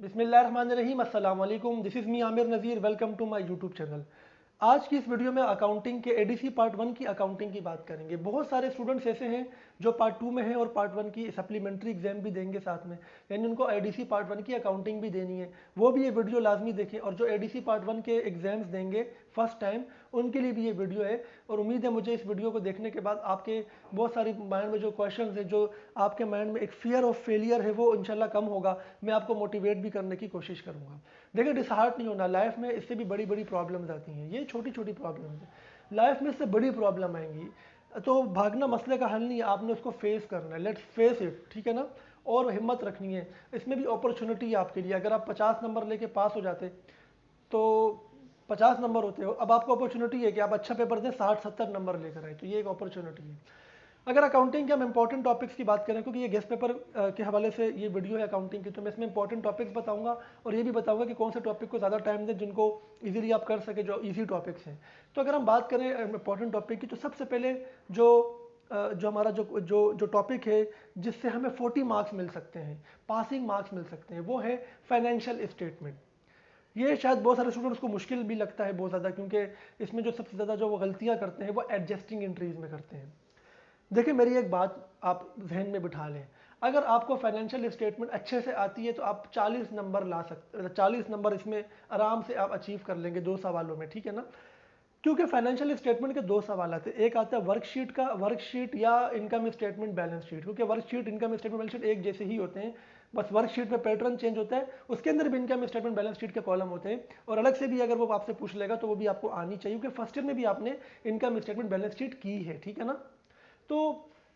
बिस्मिल्लाहिर्रहमानिर्रहीम, अस्सलाम वालेकुम। This is me Aamir Nazir. Welcome to my YouTube channel. आज की इस वीडियो में अकाउंटिंग के एडीसी पार्ट 1 की अकाउंटिंग की बात करेंगे। बहुत सारे स्टूडेंट्स ऐसे हैं जो पार्ट 2 में हैं और पार्ट 1 की सप्लीमेंट्री एग्जाम भी देंगे साथ में, यानी उनको एडीसी पार्ट 1 की अकाउंटिंग भी देनी है। वो भी ये वीडियो लाजमी देखें, और जो एडीसी पार्ट 1 के एग्जाम्स देंगे फर्स्ट टाइम, उनके लिए भी ये वीडियो है। और उम्मीद है मुझे इस वीडियो को देखने के बाद आपके बहुत सारी माइंड में जो क्वेश्चन है, जो आपके माइंड में एक फियर ऑफ फेलियर है, वो इंशाल्लाह कम होगा। मैं आपको मोटिवेट भी करने की कोशिश करूंगा। देखिए, डिसहार्ट नहीं होना। लाइफ में इससे भी बड़ी बड़ी प्रॉब्लम्स आती हैं। ये छोटी छोटी प्रॉब्लम्स हैं, लाइफ में इससे बड़ी प्रॉब्लम आएंगी। तो भागना मसले का हल नहीं है, आपने उसको फेस करना है। लेट्स फेस इट, ठीक है ना। और हिम्मत रखनी है। इसमें भी अपॉर्चुनिटी है आपके लिए। अगर आप 50 नंबर लेके पास हो जाते तो 50 नंबर होते हो, अब आपको अपॉर्चुनिटी है कि आप अच्छा पेपर दें, 60-70 नंबर लेकर आए, तो ये एक अपॉर्चुनिटी है। अगर अकाउंटिंग के हम इंपॉर्टेंट टॉपिक्स की बात करें, क्योंकि ये गेस्ट पेपर के हवाले से ये वीडियो है अकाउंटिंग की, तो मैं इसमें इंपॉर्टेंट टॉपिक्स बताऊंगा और ये भी बताऊंगा कि कौन से टॉपिक को ज़्यादा टाइम दें जिनको इजीली आप कर सके, जो इजी टॉपिक्स हैं। तो अगर हम बात करें इंपॉर्टेंट टॉपिक की, तो सबसे पहले जो हमारा जो जो जो टॉपिक है जिससे हमें 40 मार्क्स मिल सकते हैं, पासिंग मार्क्स मिल सकते हैं, वो है फाइनेंशियल स्टेटमेंट। ये शायद बहुत सारे स्टूडेंट्स को मुश्किल भी लगता है बहुत ज़्यादा, क्योंकि इसमें जो सबसे ज़्यादा जो वो गलतियाँ करते हैं वो एडजस्टिंग एंट्रीज में करते हैं। देखिए, मेरी एक बात आप जहन में बिठा लें। अगर आपको फाइनेंशियल स्टेटमेंट अच्छे से आती है तो आप 40 नंबर ला सकते, 40 नंबर इसमें आराम से आप अचीव कर लेंगे 2 सवालों में, ठीक है ना। क्योंकि फाइनेंशियल स्टेटमेंट के 2 सवाल आते हैं। एक आता है वर्कशीट का, वर्कशीट या इनकम स्टेटमेंट बैलेंस शीट। क्योंकि worksheet, income statement, balance sheet एक जैसे ही होते हैं, बस वर्कशीट में पैटर्न चेंज होता है। उसके अंदर भी इनकम स्टेटमेंट बैलेंस शीट के कॉलम होते हैं, और अलग से भी अगर वो आपसे पूछ लेगा तो वो भी आपको आनी चाहिए, क्योंकि फर्स्ट ईयर में भी आपने इनकम स्टेटमेंट बैलेंस शीट की है, ठीक है ना। तो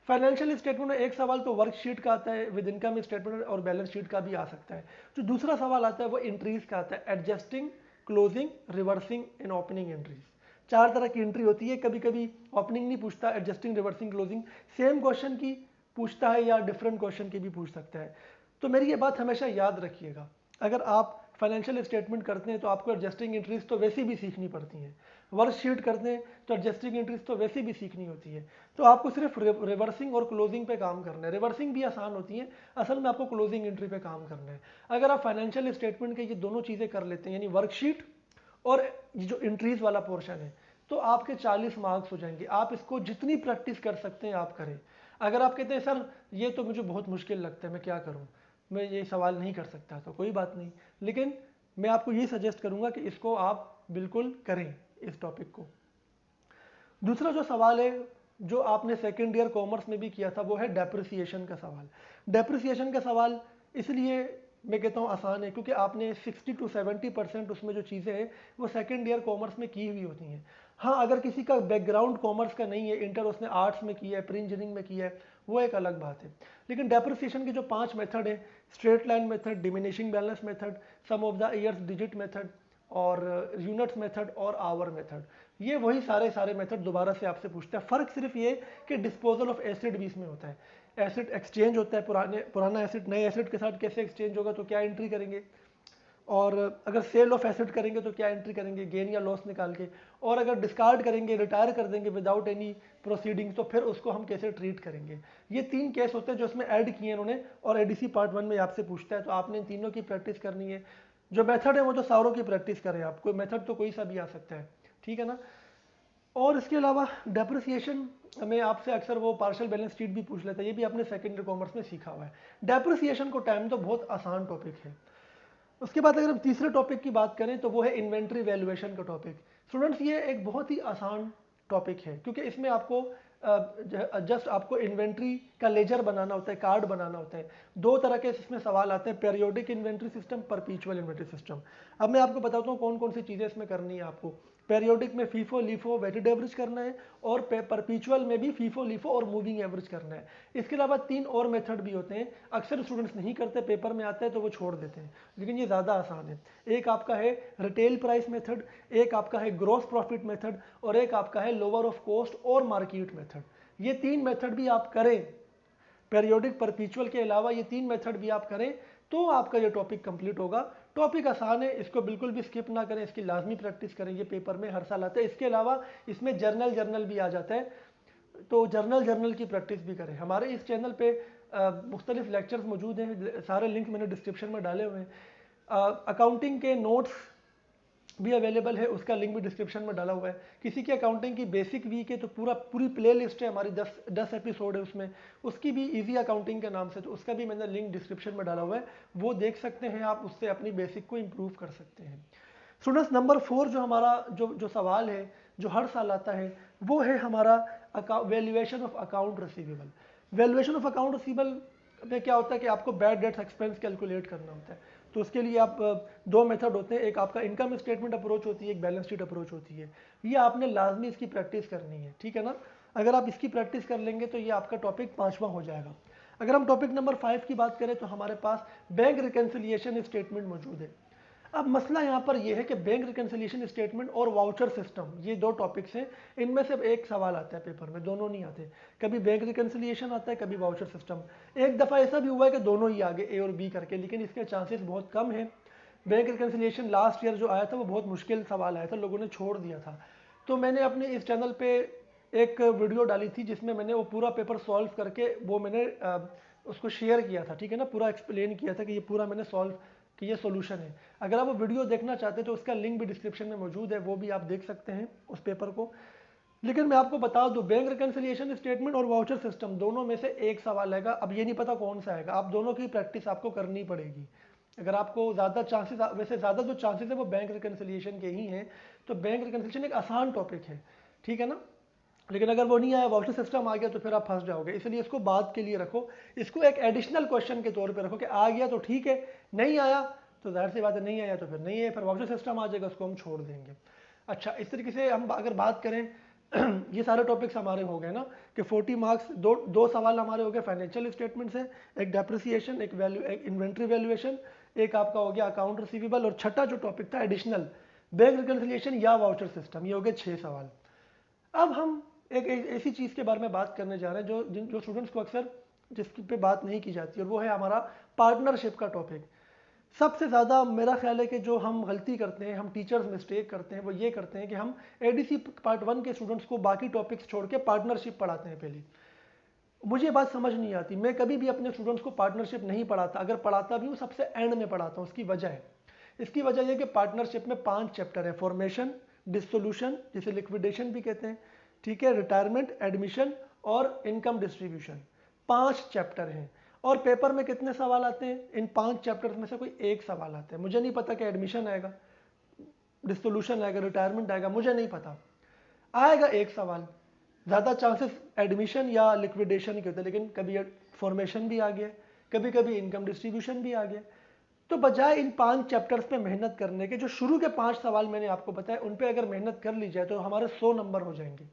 फाइनेंशियल स्टेटमेंट में एक सवाल तो वर्कशीट का आता है, विद इनकम स्टेटमेंट और बैलेंस शीट का भी आ सकता है। जो दूसरा सवाल आता है वो एंट्रीज का आता है, adjusting, closing, reversing and opening entries. 4 तरह की एंट्री होती है। कभी कभी ओपनिंग नहीं पूछता, adjusting, reversing, closing same question की पूछता है या डिफरेंट क्वेश्चन की भी पूछ सकता है। तो मेरी ये बात हमेशा याद रखिएगा, अगर आप फाइनेंशियल स्टेटमेंट करते हैं तो आपको एडजस्टिंग एंट्रीज तो वैसे भी सीखनी पड़ती हैं। वर्कशीट करते हैं तो एडजस्टिंग एंट्रीज तो वैसे भी सीखनी होती है। तो आपको सिर्फ रिवर्सिंग और क्लोजिंग पे काम करना है। रिवर्सिंग भी आसान होती है, असल में आपको क्लोजिंग एंट्री पे काम करना है। अगर आप फाइनेंशियल स्टेटमेंट के ये दोनों चीज़ें कर लेते हैं, यानी वर्कशीट और ये जो एंट्रीज वाला पोर्शन है, तो आपके 40 मार्क्स हो जाएंगे। आप इसको जितनी प्रैक्टिस कर सकते हैं आप करें। अगर आप कहते हैं सर ये तो मुझे बहुत मुश्किल लगता है, मैं क्या करूं, मैं ये सवाल नहीं कर सकता, तो कोई बात नहीं, लेकिन मैं आपको ये सजेस्ट करूंगा कि इसको आप बिल्कुल करें, इस टॉपिक को। दूसरा जो सवाल है, जो आपने सेकेंड ईयर कॉमर्स में भी किया था, वो है डेप्रिसिएशन का सवाल। डेप्रिसिएशन का सवाल इसलिए मैं कहता हूँ आसान है, क्योंकि आपने 60 to 70% उसमें जो चीज़ें हैं वो सेकेंड ईयर कॉमर्स में की हुई होती हैं। हाँ, अगर किसी का बैकग्राउंड कॉमर्स का नहीं है, इंटर उसने आर्ट्स में किया है, प्री इंजीनियरिंग में किया है, वो एक अलग बात है। लेकिन डेप्रिसिएशन के जो 5 मेथड है, straight line method, diminishing balance method, sum of the years digit method, और यूनिट्स मेथड और आवर मेथड, ये वही सारे मेथड दोबारा से आपसे पूछता है। फ़र्क सिर्फ ये कि डिस्पोजल ऑफ एसिड भी इसमें होता है। एसिड एक्सचेंज होता है, पुराना एसिड नए एसिड के साथ कैसे एक्सचेंज होगा, तो क्या एंट्री करेंगे, और अगर सेल ऑफ एसिड करेंगे तो क्या एंट्री करेंगे, गेन या लॉस निकाल के, और अगर डिस्कार्ड करेंगे, रिटायर कर देंगे विदाउट एनी प्रोसीडिंग्स, तो फिर उसको हम कैसे ट्रीट करेंगे। ये 3 केस होते हैं जो इसमें ऐड किए हैं उन्होंने, और एडीसी पार्ट 1 में आपसे पूछता है, तो आपने इन तीनों की प्रैक्टिस करनी है। जो मेथड है वो तो सारों की प्रैक्टिस करें आप, कोई मेथड तो कोई सा भी आ सकता है, ठीक है ना। और इसके अलावा डेप्रिसिएशन में आपसे अक्सर वो पार्शियल बैलेंस शीट भी पूछ लेता है, ये भी आपने सेकेंडरी कॉमर्स में सीखा हुआ है। डेप्रिसिएशन को टाइम तो बहुत आसान टॉपिक है। उसके बाद अगर हम तीसरे टॉपिक की बात करें तो वो है इन्वेंट्री वैल्यूएशन का टॉपिक। स्टूडेंट्स, ये एक बहुत ही आसान टॉपिक है, क्योंकि इसमें आपको जस्ट आपको इन्वेंट्री का लेजर बनाना होता है, कार्ड बनाना होता है। 2 तरह के इसमें सवाल आते हैं, periodic inventory system, परपीचुअल inventory system. अब मैं आपको बताता हूँ कौन कौन सी चीज़ें इसमें करनी है आपको। पेरियोडिक में फीफो लीफो वेटेड एवरेज करना है, और परपीचुअल में भी फीफो लीफो और मूविंग एवरेज करना है। इसके अलावा 3 और मेथड भी होते हैं, अक्सर स्टूडेंट्स नहीं करते, पेपर में आता है तो वो छोड़ देते हैं, लेकिन ये ज़्यादा आसान है। एक आपका है रिटेल प्राइस मेथड, एक आपका है ग्रॉस प्रॉफिट मेथड, और एक आपका है लोअर ऑफ कॉस्ट और मार्केट मेथड। ये 3 मेथड भी आप करें, पेरियोडिक परपीचुअल के अलावा ये 3 मेथड भी आप करें, तो आपका ये टॉपिक कंप्लीट होगा। टॉपिक आसान है, इसको बिल्कुल भी स्किप ना करें, इसकी लाजमी प्रैक्टिस करें, ये पेपर में हर साल आता है। इसके अलावा इसमें जर्नल भी आ जाता है, तो जर्नल की प्रैक्टिस भी करें। हमारे इस चैनल पे मुख्तलिफ लेक्चर्स मौजूद हैं, सारे लिंक मैंने डिस्क्रिप्शन में डाले हुए हैं। अकाउंटिंग के नोट्स भी अवेलेबल है, उसका लिंक भी डिस्क्रिप्शन में डाला हुआ है। किसी की अकाउंटिंग की बेसिक वीक है तो पूरी प्ले लिस्ट है हमारी, 10 एपिसोड है उसमें, उसकी भी इजी अकाउंटिंग के नाम से, तो उसका भी मैंने लिंक डिस्क्रिप्शन में डाला हुआ है, वो देख सकते हैं आप, उससे अपनी बेसिक को इम्प्रूव कर सकते हैं। स्टूडेंट्स, नंबर 4 जो हमारा जो सवाल है जो हर साल आता है, वो है हमारा valuation of account receivable. Valuation of account receivable में क्या होता है कि आपको बैड डेट्स एक्सपेंस कैलकुलेट करना होता है। तो उसके लिए आप दो मेथड होते हैं, एक आपका इनकम स्टेटमेंट अप्रोच होती है, एक बैलेंस शीट अप्रोच होती है। ये आपने लाजमी इसकी प्रैक्टिस करनी है, ठीक है ना। अगर आप इसकी प्रैक्टिस कर लेंगे तो ये आपका टॉपिक 5वां हो जाएगा। अगर हम टॉपिक नंबर 5 की बात करें तो हमारे पास बैंक रिकन्सिलिएशन स्टेटमेंट मौजूद है। अब मसला यहाँ पर यह है कि बैंक रिकन्सिलिएशन स्टेटमेंट और वाउचर सिस्टम, ये दो टॉपिक्स हैं, इनमें से एक सवाल आता है पेपर में, दोनों नहीं आते। कभी बैंक रिकन्सिलिएशन आता है, कभी वाउचर सिस्टम। एक दफ़ा ऐसा भी हुआ है कि दोनों ही आगे ए और बी करके, लेकिन इसके चांसेस बहुत कम हैं। बैंक रिकन्सिलिएशन लास्ट ईयर जो आया था वो बहुत मुश्किल सवाल आया था, लोगों ने छोड़ दिया था। तो मैंने अपने इस चैनल पे एक वीडियो डाली थी जिसमें मैंने वो पूरा पेपर सॉल्व करके वो मैंने उसको शेयर किया था, ठीक है ना, पूरा एक्सप्लेन किया था कि ये पूरा मैंने सॉल्व कि ये सॉल्यूशन है। अगर आप वो वीडियो देखना चाहते हैं तो उसका लिंक भी डिस्क्रिप्शन में मौजूद है, वो भी आप देख सकते हैं उस पेपर को। लेकिन मैं आपको बता दूं, बैंक रिकन्सिलिएशन स्टेटमेंट और वाउचर सिस्टम दोनों में से एक सवाल आएगा। अब ये नहीं पता कौन सा आएगा, आप दोनों की प्रैक्टिस आपको करनी पड़ेगी। अगर आपको ज़्यादा चांसेस, वैसे ज़्यादा जो चांसेस है वो बैंक रिकन्सिलिएशन के ही हैं, तो बैंक रिकन्सिलिएशन एक आसान टॉपिक है, ठीक है ना। लेकिन अगर वो नहीं आया, वाउचर सिस्टम आ गया, तो फिर आप फंस जाओगे। इसलिए इसको बाद के लिए रखो, इसको एक एडिशनल क्वेश्चन के तौर पे रखो कि आ गया तो ठीक है, नहीं आया तो जाहिर सी बात है, नहीं आया तो फिर नहीं है, फिर वाउचर सिस्टम आ जाएगा, उसको हम छोड़ देंगे। अच्छा, इस तरीके से हम अगर बात करें ये सारे टॉपिक्स हमारे हो गए ना कि 40 मार्क्स, दो सवाल हमारे हो गए फाइनेंशियल स्टेटमेंट से, एक डेप्रिसिएशन, एक इन्वेंट्री वैल्यूएशन, एक आपका हो गया अकाउंट रिसीवेबल, और छठा जो टॉपिक था एडिशनल बैंक रिकन्सिलिएशन या वाउचर सिस्टम। ये हो गए 6 सवाल। अब हम एक ऐसी चीज़ के बारे में बात करने जा रहे हैं जो स्टूडेंट्स को अक्सर जिसकी पे बात नहीं की जाती, और वो है हमारा पार्टनरशिप का टॉपिक। सबसे ज़्यादा मेरा ख्याल है कि जो हम गलती करते हैं, हम टीचर्स मिस्टेक करते हैं, वो ये करते हैं कि हम एडीसी पार्ट 1 के स्टूडेंट्स को बाकी टॉपिक्स छोड़ के पार्टनरशिप पढ़ाते हैं पहले। मुझे बात समझ नहीं आती, मैं कभी भी अपने स्टूडेंट्स को पार्टनरशिप नहीं पढ़ाता, अगर पढ़ाता भी हूँ सबसे एंड में पढ़ाता हूँ। उसकी वजह है, इसकी वजह यह कि पार्टनरशिप में 5 चैप्टर है, फॉर्मेशन, डिसोल्यूशन जिसे लिक्विडेशन भी कहते हैं, ठीक है, रिटायरमेंट, एडमिशन और इनकम डिस्ट्रीब्यूशन, 5 चैप्टर हैं। और पेपर में कितने सवाल आते हैं? इन 5 चैप्टर्स में से कोई एक सवाल आता है। मुझे नहीं पता कि एडमिशन आएगा, डिसोल्यूशन आएगा, रिटायरमेंट आएगा, मुझे नहीं पता, आएगा एक सवाल। ज़्यादा चांसेस एडमिशन या लिक्विडेशन के होते हैं, लेकिन कभी फॉर्मेशन भी आ गया, कभी कभी इनकम डिस्ट्रीब्यूशन भी आ गया। तो बजाय इन 5 चैप्टर्स पे मेहनत करने के, जो शुरू के 5 सवाल मैंने आपको बताया, उन पे अगर मेहनत कर ली जाए तो हमारे 100 नंबर हो जाएंगे।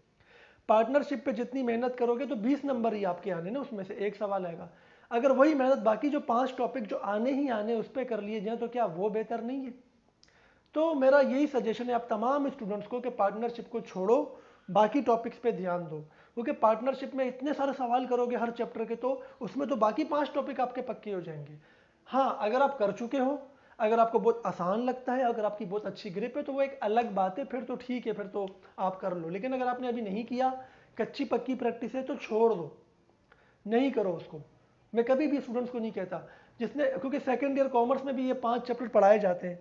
पार्टनरशिप पे जितनी मेहनत करोगे तो 20 नंबर ही आपके आने ना, उसमें से एक सवाल आएगा। अगर वही मेहनत बाकी जो 5 टॉपिक जो आने ही आने उस पर कर लिए जाए तो क्या वो बेहतर नहीं है? तो मेरा यही सजेशन है आप तमाम स्टूडेंट्स को कि पार्टनरशिप को छोड़ो, बाकी टॉपिक्स पे ध्यान दो, क्योंकि पार्टनरशिप में इतने सारे सवाल करोगे हर चैप्टर के, तो उसमें तो बाकी 5 टॉपिक आपके पक्के हो जाएंगे। हाँ, अगर आप कर चुके हो, अगर आपको बहुत आसान लगता है, अगर आपकी बहुत अच्छी ग्रिप है, तो वो एक अलग बात है, फिर तो ठीक है, फिर तो आप कर लो। लेकिन अगर आपने अभी नहीं किया, कच्ची पक्की प्रैक्टिस है, तो छोड़ दो, नहीं करो उसको। मैं कभी भी स्टूडेंट्स को नहीं कहता जिसने, क्योंकि सेकेंड ईयर कॉमर्स में भी ये 5 चैप्टर पढ़ाए जाते हैं।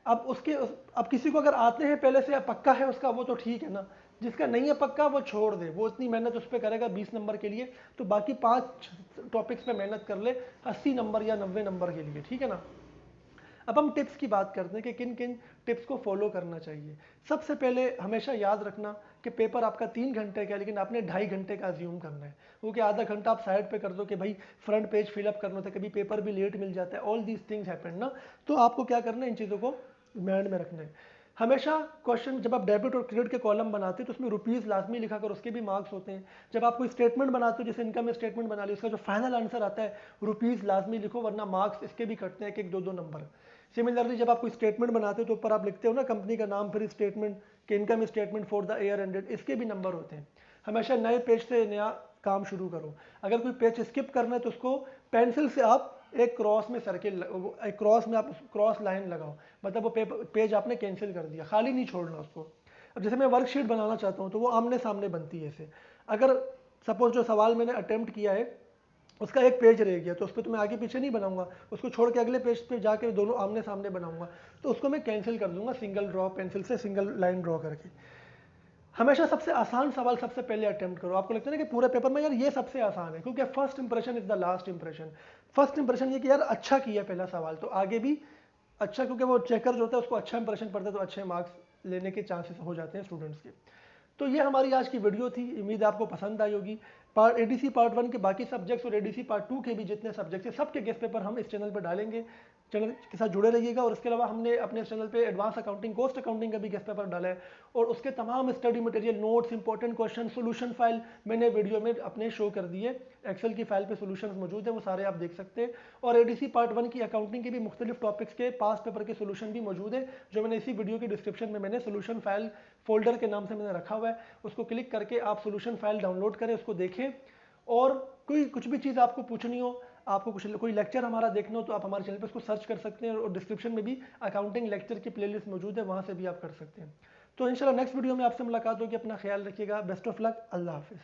अब किसी को अगर आते हैं पहले से, पक्का है उसका, वो तो ठीक है ना। जिसका नहीं है पक्का, वो छोड़ दे, वो इतनी मेहनत उस पर करेगा 20 नंबर के लिए, तो बाकी 5 टॉपिक्स पे मेहनत कर ले 80 नंबर या 90 नंबर के लिए, ठीक है ना। अब हम टिप्स की बात करते हैं कि किन किन टिप्स को फॉलो करना चाहिए। सबसे पहले हमेशा याद रखना कि पेपर आपका 3 घंटे का है, लेकिन आपने 2.5 घंटे का अज्यूम करना है। वो कि आधा घंटा आप साइड पे कर दो कि भाई फ्रंट पेज फिलअप करना था, कभी पेपर भी लेट मिल जाता है, ऑल दीज थिंग्स हैपन ना। तो आपको क्या करना है, इन चीज़ों को माइंड में रखना है। हमेशा क्वेश्चन जब आप डेबिट और क्रेडिट के कॉलम बनाते हो तो उसमें रुपीज़ लाजमी लिखा कर, उसके भी मार्क्स होते हैं। जब आप कोई स्टेटमेंट बनाते हो, जैसे इनकम स्टेटमेंट बना ली, उसका जो फाइनल आंसर आता है रुपीज़ लाजमी लिखो, वरना मार्क्स इसके भी कटते हैं, एक एक दो दो नंबर। सिमिलरली जब आप कोई स्टेटमेंट बनाते हो तो ऊपर आप लिखते हो ना कंपनी का नाम, फिर स्टेटमेंट के income statement for the year ended, इसके भी नंबर होते हैं। हमेशा नए पेज से नया काम शुरू करो। अगर कोई पेज स्किप करना है तो उसको पेंसिल से आप एक क्रॉस में सर्किल, एक क्रॉस में आप क्रॉस लाइन लगाओ, मतलब वो पेज आपने कैंसिल कर दिया, खाली नहीं छोड़ना उसको। अब जैसे मैं वर्कशीट बनाना चाहता हूँ तो वो आमने सामने बनती है ऐसे। अगर सपोज जो सवाल मैंने अटेम्प्ट किया है उसका एक पेज रह गया, तो उस पर तो मैं आगे पीछे नहीं बनाऊंगा, उसको छोड़ के अगले पेज पे जाके दोनों आमने सामने बनाऊंगा, तो उसको मैं कैंसिल कर दूंगा सिंगल ड्रॉ पेंसिल से, सिंगल लाइन ड्रॉ करके। हमेशा सबसे आसान सवाल सबसे पहले अटेम्प्ट करो। आपको लगता है ना कि पूरे पेपर में यार ये सबसे आसान है, क्योंकि first impression is the last impression. First impression ये कि यार अच्छा किया पहला सवाल, तो आगे भी अच्छा, क्योंकि वो चेकर जो होता है उसको अच्छा इंप्रेशन पड़ता है, तो अच्छे मार्क्स लेने के चांसेस हो जाते हैं स्टूडेंट्स के। तो ये हमारी आज की वीडियो थी, उम्मीद है आपको पसंद आई होगी। पार्ट एडीसी पार्ट 1 के बाकी सब्जेक्ट्स और एडीसी पार्ट 2 के भी जितने सब्जेक्ट्स हैं सबके गेस्ट पेपर हम इस चैनल पर डालेंगे, चैनल के साथ जुड़े रहिएगा। और इसके अलावा हमने अपने चैनल पे एडवांस अकाउंटिंग, कॉस्ट अकाउंटिंग का भी गेस्ट पेपर डाला है, और उसके तमाम study material, notes, important question, solution file मैंने वीडियो में अपने शो कर दिए। एक्सेल की फाइल पे सोल्यूशन मौजूद है, वो सारे आप देख सकते हैं। और एडीसी पार्ट 1 की अकाउंटिंग के भी मुख्तलिफ टॉपिक्स के पास पेपर के सोल्यूशन भी मौजूद है, जो मैंने इसी वीडियो की डिस्क्रिप्शन में मैंने सोल्यूशन फाइल फोल्डर के नाम से मैंने रखा हुआ है। उसको क्लिक करके आप सोल्यूशन फाइल डाउनलोड करें, उसको देखें। और कोई कुछ भी चीज़ आपको पूछनी हो, आपको कुछ कोई लेक्चर हमारा देखना हो, तो आप हमारे चैनल पर उसको सर्च कर सकते हैं, और डिस्क्रिप्शन में भी अकाउंटिंग लेक्चर की प्लेलिस्ट मौजूद है, वहाँ से भी आप कर सकते हैं। तो इंशाल्लाह नेक्स्ट वीडियो में आपसे मुलाकात होगी। अपना ख्याल रखिएगा। Best of luck. अल्लाह हाफिज़।